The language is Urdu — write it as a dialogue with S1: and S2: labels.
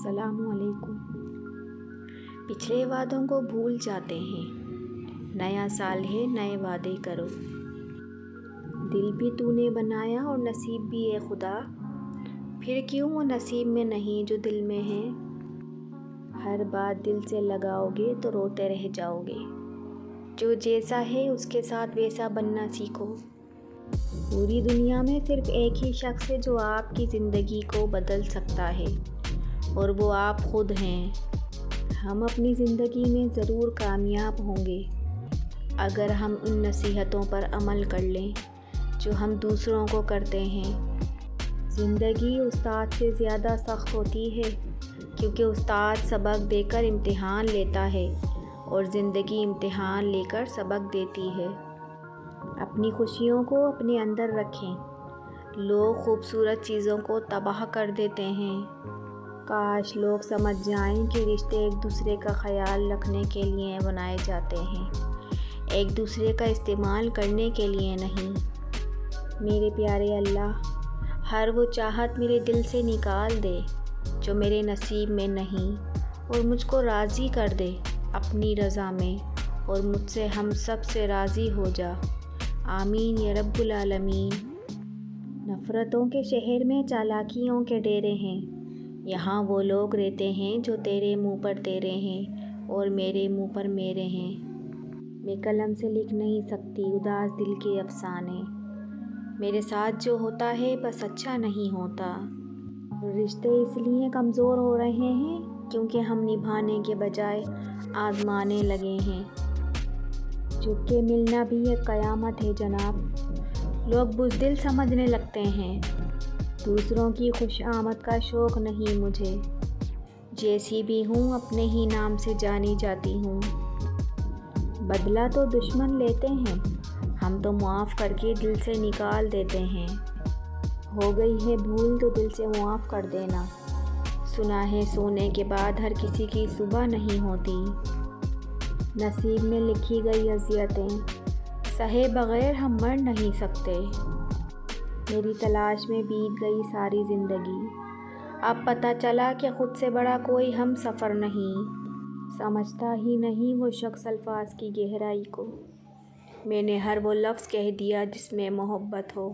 S1: السلام علیکم۔ پچھلے وعدوں کو بھول جاتے ہیں، نیا سال ہے نئے وعدے کرو۔ دل بھی تو نے بنایا اور نصیب بھی اے خدا، پھر کیوں وہ نصیب میں نہیں جو دل میں ہے۔ ہر بات دل سے لگاؤ گے تو روتے رہ جاؤ گے، جو جیسا ہے اس کے ساتھ ویسا بننا سیکھو۔ پوری دنیا میں صرف ایک ہی شخص ہے جو آپ کی زندگی کو بدل سکتا ہے، اور وہ آپ خود ہیں۔ ہم اپنی زندگی میں ضرور کامیاب ہوں گے اگر ہم ان نصیحتوں پر عمل کر لیں جو ہم دوسروں کو کرتے ہیں۔ زندگی استاد سے زیادہ سخت ہوتی ہے، کیونکہ استاد سبق دے کر امتحان لیتا ہے اور زندگی امتحان لے کر سبق دیتی ہے۔ اپنی خوشیوں کو اپنے اندر رکھیں۔ لوگ خوبصورت چیزوں کو تباہ کر دیتے ہیں۔ کاش لوگ سمجھ جائیں کہ رشتے ایک دوسرے کا خیال رکھنے کے لیے بنائے جاتے ہیں، ایک دوسرے کا استعمال کرنے کے لیے نہیں۔ میرے پیارے اللہ، ہر وہ چاہت میرے دل سے نکال دے جو میرے نصیب میں نہیں، اور مجھ کو راضی کر دے اپنی رضا میں، اور مجھ سے ہم سب سے راضی ہو جا۔ آمین یا رب العالمین۔ نفرتوں کے شہر میں چالاکیوں کے ڈیرے ہیں، یہاں وہ لوگ رہتے ہیں جو تیرے منہ پر تیرے ہیں اور میرے منہ پر میرے ہیں۔ میں قلم سے لکھ نہیں سکتی اداس دل کے افسانے، میرے ساتھ جو ہوتا ہے بس اچھا نہیں ہوتا۔ رشتے اس لیے کمزور ہو رہے ہیں کیونکہ ہم نبھانے کے بجائے آزمانے لگے ہیں۔ جھک کے ملنا بھی ایک قیامت ہے جناب، لوگ بزدل سمجھنے لگتے ہیں۔ دوسروں کی خوش آمد کا شوق نہیں مجھے، جیسی بھی ہوں اپنے ہی نام سے جانی جاتی ہوں۔ بدلہ تو دشمن لیتے ہیں، ہم تو معاف کر کے دل سے نکال دیتے ہیں۔ ہو گئی ہے بھول تو دل سے معاف کر دینا، سنا ہے سونے کے بعد ہر کسی کی صبح نہیں ہوتی۔ نصیب میں لکھی گئی اذیتیں سہے بغیر ہم مر نہیں سکتے۔ میری تلاش میں بیت گئی ساری زندگی، اب پتہ چلا کہ خود سے بڑا کوئی ہم سفر نہیں۔ سمجھتا ہی نہیں وہ شخص الفاظ کی گہرائی کو، میں نے ہر وہ لفظ کہہ دیا جس میں محبت ہو۔